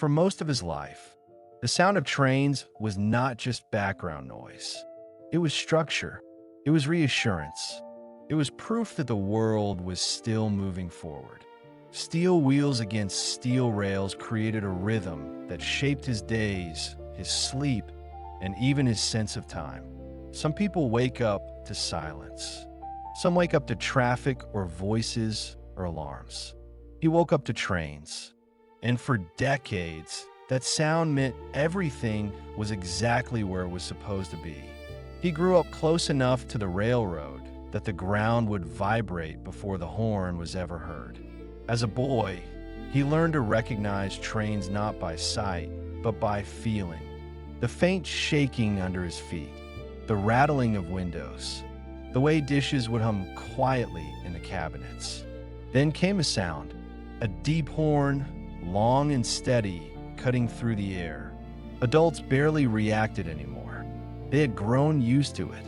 For most of his life, the sound of trains was not just background noise. It was structure. It was reassurance. It was proof that the world was still moving forward. Steel wheels against steel rails created a rhythm that shaped his days, his sleep, and even his sense of time. Some people wake up to silence. Some wake up to traffic or voices or alarms. He woke up to trains. And for decades, that sound meant everything was exactly where it was supposed to be. He grew up close enough to the railroad that the ground would vibrate before the horn was ever heard. As a boy, he learned to recognize trains not by sight, but by feeling. The faint shaking under his feet, the rattling of windows, the way dishes would hum quietly in the cabinets. Then came a sound, a deep horn, long and steady, cutting through the air. Adults barely reacted anymore. They had grown used to it.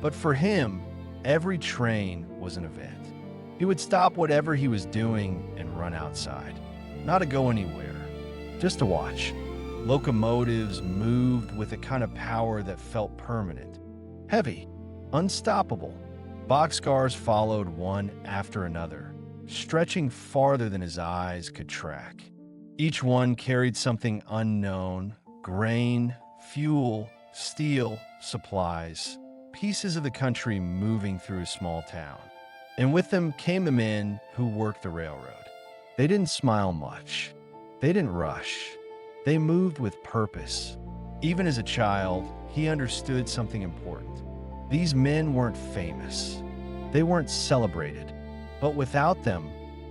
But for him, every train was an event. He would stop whatever he was doing and run outside. Not to go anywhere, just to watch. Locomotives moved with a kind of power that felt permanent. Heavy, unstoppable. Boxcars followed one after another, stretching farther than his eyes could track. Each one carried something unknown: grain, fuel, steel, supplies, pieces of the country moving through a small town. And with them came the men who worked the railroad. They didn't smile much. They didn't rush. They moved with purpose. Even as a child, he understood something important. These men weren't famous. They weren't celebrated. But without them,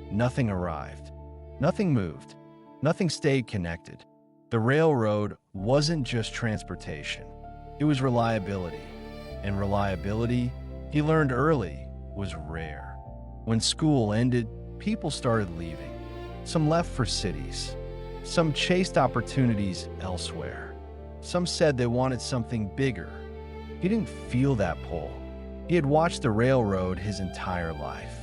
nothing arrived. Nothing moved. Nothing stayed connected. The railroad wasn't just transportation. It was reliability. And reliability, he learned early, was rare. When school ended, people started leaving. Some left for cities. Some chased opportunities elsewhere. Some said they wanted something bigger. He didn't feel that pull. He had watched the railroad his entire life.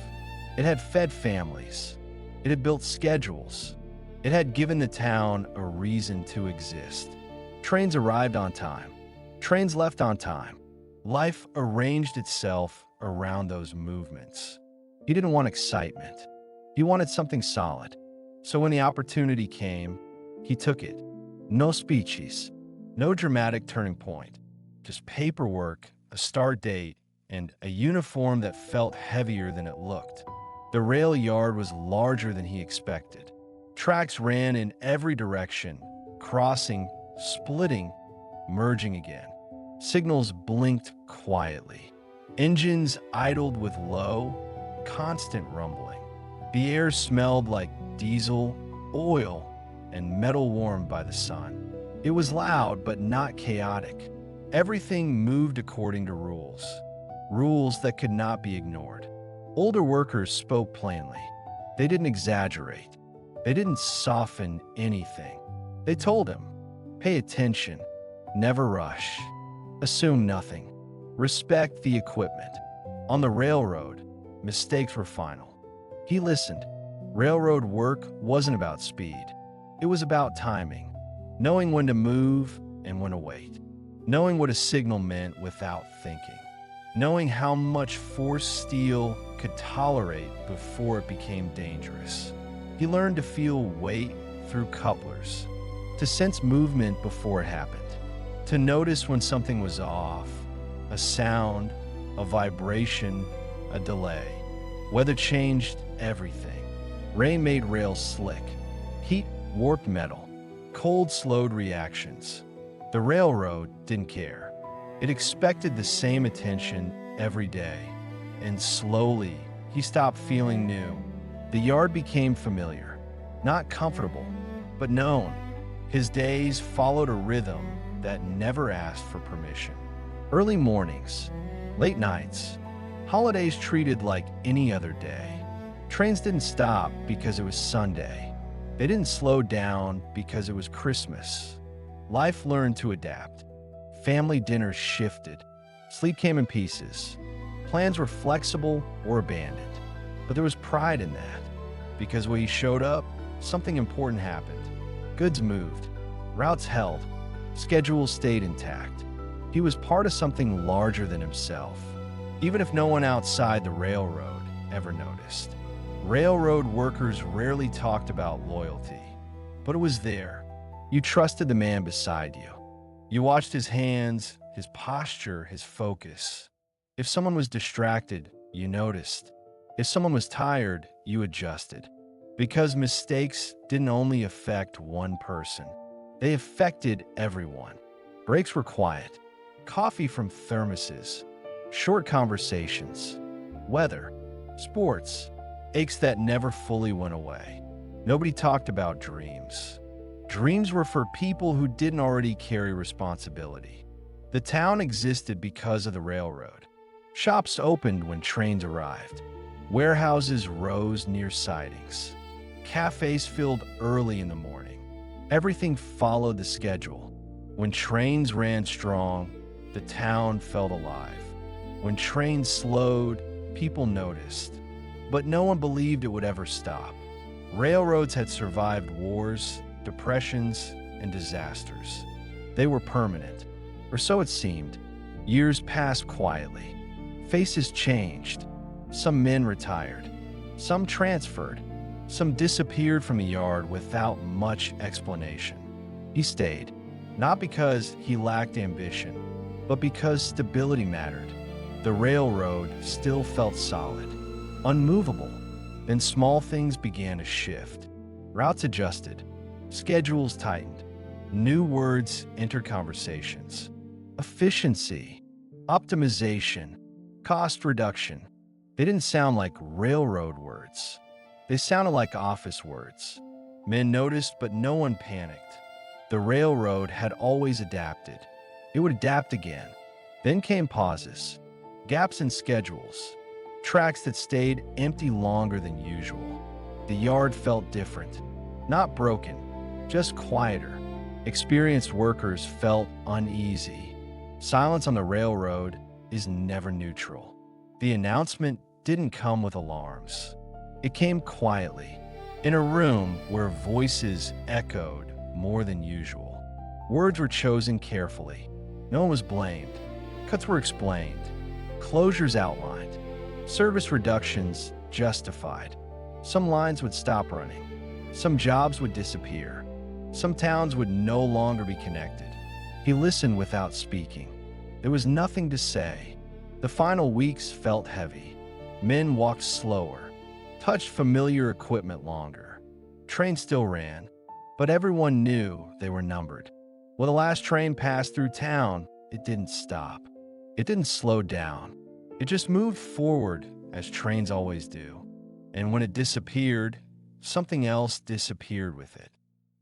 It had fed families. It had built schedules. It had given the town a reason to exist. Trains arrived on time. Trains left on time. Life arranged itself around those movements. He didn't want excitement. He wanted something solid. So when the opportunity came, he took it. No speeches, no dramatic turning point, just paperwork, a start date, and a uniform that felt heavier than it looked. The rail yard was larger than he expected. Tracks ran in every direction, crossing, splitting, merging again. Signals blinked quietly. Engines idled with low, constant rumbling. The air smelled like diesel, oil, and metal warmed by the sun. It was loud, but not chaotic. Everything moved according to rules. Rules that could not be ignored. Older workers spoke plainly. They didn't exaggerate. They didn't soften anything. They told him, pay attention, never rush, assume nothing, respect the equipment. On the railroad, mistakes were final. He listened. Railroad work wasn't about speed. It was about timing, knowing when to move and when to wait, knowing what a signal meant without thinking, knowing how much force steel could tolerate before it became dangerous. He learned to feel weight through couplers, to sense movement before it happened, to notice when something was off, a sound, a vibration, a delay. Weather changed everything. Rain made rails slick. Heat warped metal. Cold slowed reactions. The railroad didn't care. It expected the same attention every day. And slowly, he stopped feeling new. The yard became familiar. Not comfortable, but known. His days followed a rhythm that never asked for permission. Early mornings, late nights, holidays treated like any other day. Trains didn't stop because it was Sunday. They didn't slow down because it was Christmas. Life learned to adapt. Family dinners shifted. Sleep came in pieces. Plans were flexible or abandoned. But there was pride in that, because when he showed up, something important happened. Goods moved, routes held, schedules stayed intact. He was part of something larger than himself, even if no one outside the railroad ever noticed. Railroad workers rarely talked about loyalty, but it was there. You trusted the man beside you. You watched his hands, his posture, his focus. If someone was distracted, you noticed. If someone was tired, you adjusted. Because mistakes didn't only affect one person, they affected everyone. Breaks were quiet. Coffee from thermoses. Short conversations. Weather. Sports. Aches that never fully went away. Nobody talked about dreams. Dreams were for people who didn't already carry responsibility. The town existed because of the railroad. Shops opened when trains arrived. Warehouses rose near sidings. Cafes filled early in the morning. Everything followed the schedule. When trains ran strong, the town felt alive. When trains slowed, people noticed. But no one believed it would ever stop. Railroads had survived wars, depressions, and disasters. They were permanent, or so it seemed. Years passed quietly. Faces changed. Some men retired. Some transferred. Some disappeared from the yard without much explanation. He stayed, not because he lacked ambition, but because stability mattered. The railroad still felt solid, unmovable. Then small things began to shift. Routes adjusted. Schedules tightened. New words entered conversations. Efficiency, optimization, cost reduction. They didn't sound like railroad words. They sounded like office words. Men noticed, but no one panicked. The railroad had always adapted. It would adapt again. Then came pauses, gaps in schedules, tracks that stayed empty longer than usual. The yard felt different, not broken, just quieter. Experienced workers felt uneasy. Silence on the railroad is never neutral. The announcement didn't come with alarms. It came quietly, in a room where voices echoed more than usual. Words were chosen carefully. No one was blamed. Cuts were explained. Closures outlined. Service reductions justified. Some lines would stop running. Some jobs would disappear. Some towns would no longer be connected. He listened without speaking. There was nothing to say. The final weeks felt heavy. Men walked slower, touched familiar equipment longer. Trains still ran, but everyone knew they were numbered. When the last train passed through town, it didn't stop. It didn't slow down. It just moved forward, as trains always do. And when it disappeared, something else disappeared with it.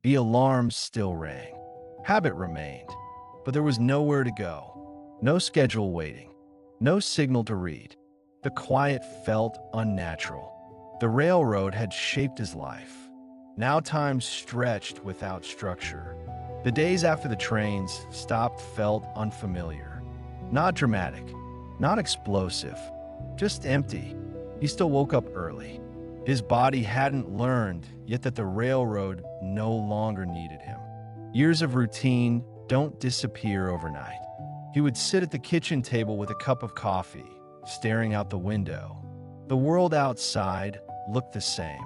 The alarms still rang. Habit remained, but there was nowhere to go. No schedule waiting. No signal to read. The quiet felt unnatural. The railroad had shaped his life. Now time stretched without structure. The days after the trains stopped felt unfamiliar. Not dramatic, not explosive, just empty. He still woke up early. His body hadn't learned yet that the railroad no longer needed him. Years of routine don't disappear overnight. He would sit at the kitchen table with a cup of coffee, staring out the window. The world outside looked the same.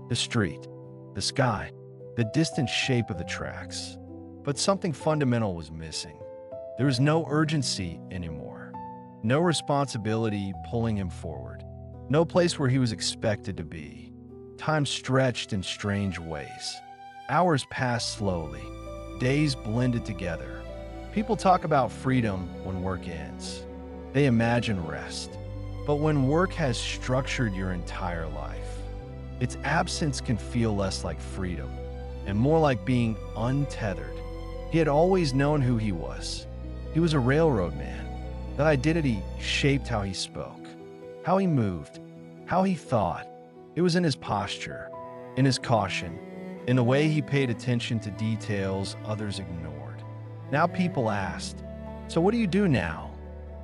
The street, the sky, the distant shape of the tracks. But something fundamental was missing. There was no urgency anymore. No responsibility pulling him forward. No place where he was expected to be. Time stretched in strange ways. Hours passed slowly. Days blended together. People talk about freedom when work ends. They imagine rest. But when work has structured your entire life, its absence can feel less like freedom and more like being untethered. He had always known who he was. He was a railroad man. That identity shaped how he spoke, how he moved, how he thought. It was in his posture, in his caution, in the way he paid attention to details others ignored. Now people asked, "So what do you do now?"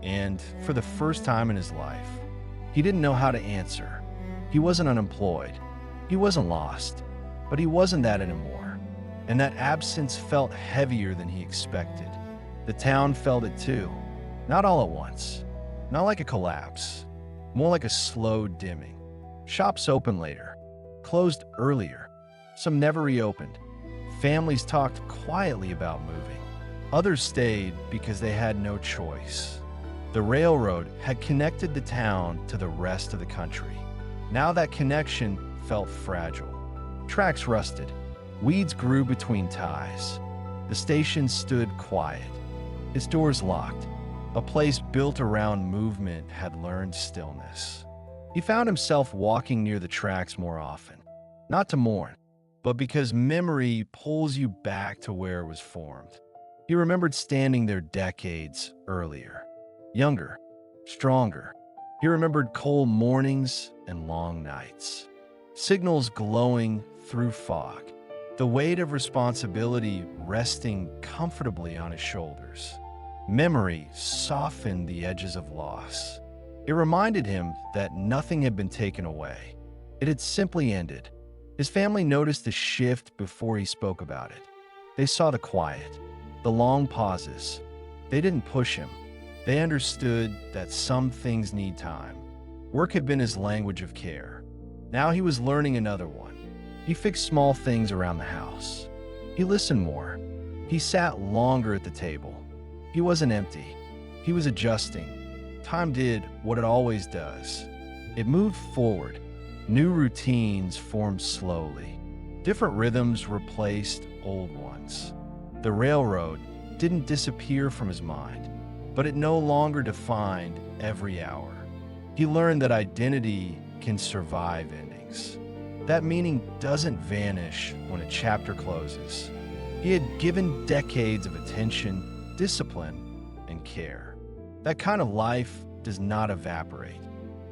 And for the first time in his life, he didn't know how to answer. He wasn't unemployed. He wasn't lost. But he wasn't that anymore. and that absence felt heavier than he expected. The town felt it too, not all at once, not like a collapse, more like a slow dimming. Shops opened later, closed earlier, some never reopened. Families talked quietly about moving. Others stayed because they had no choice. The railroad had connected the town to the rest of the country. Now that connection felt fragile. Tracks rusted. Weeds grew between ties. The station stood quiet, its doors locked. A place built around movement had learned stillness. He found himself walking near the tracks more often, not to mourn, but because memory pulls you back to where it was formed. He remembered standing there decades earlier, younger, stronger. He remembered cold mornings and long nights, signals glowing through fog, the weight of responsibility resting comfortably on his shoulders. Memory softened the edges of loss. It reminded him that nothing had been taken away. It had simply ended. His family noticed the shift before he spoke about it. They saw the quiet, the long pauses. They didn't push him. They understood that some things need time. Work had been his language of care. Now he was learning another one. He fixed small things around the house. He listened more. He sat longer at the table. He wasn't empty. He was adjusting. Time did what it always does. It moved forward. New routines formed slowly. Different rhythms replaced old ones. The railroad didn't disappear from his mind, but it no longer defined every hour. He learned that identity can survive endings. That meaning doesn't vanish when a chapter closes. He had given decades of attention, discipline, and care. That kind of life does not evaporate.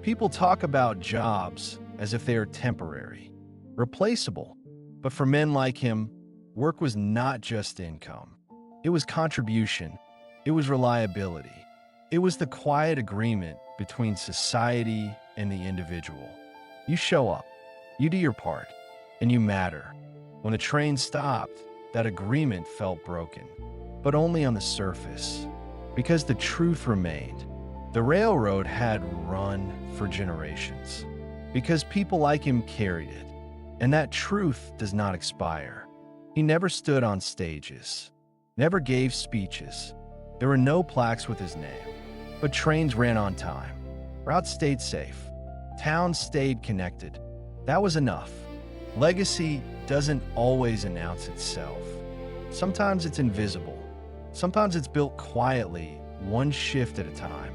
People talk about jobs as if they are temporary, replaceable. But for men like him, work was not just income. It was contribution. It was reliability. It was the quiet agreement between society and the individual. You show up, you do your part, and you matter. When the train stopped, that agreement felt broken, but only on the surface, because the truth remained. The railroad had run for generations, because people like him carried it, and that truth does not expire. He never stood on stages, never gave speeches. There were no plaques with his name, but trains ran on time. Routes stayed safe. Towns stayed connected. That was enough. Legacy doesn't always announce itself. Sometimes it's invisible. Sometimes it's built quietly, one shift at a time.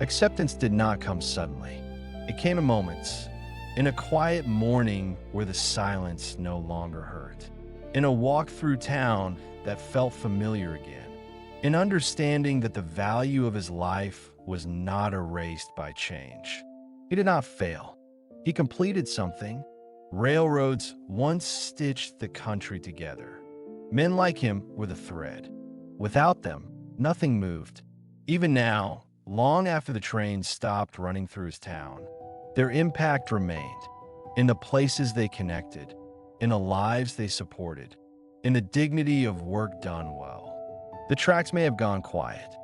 Acceptance did not come suddenly. It came in moments. In a quiet morning where the silence no longer hurt. In a walk through town that felt familiar again. In understanding that the value of his life was not erased by change. He did not fail. He completed something. Railroads once stitched the country together. Men like him were the thread. Without them, nothing moved. Even now, long after the train stopped running through his town, their impact remained in the places they connected, in the lives they supported, in the dignity of work done well. The tracks may have gone quiet,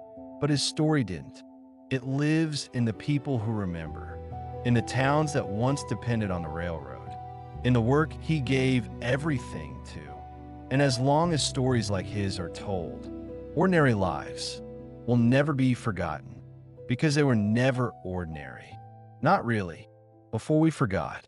but his story didn't. It lives in the people who remember, in the towns that once depended on the railroad, in the work he gave everything to. And as long as stories like his are told, ordinary lives will never be forgotten because they were never ordinary. Not really. Before we forgot,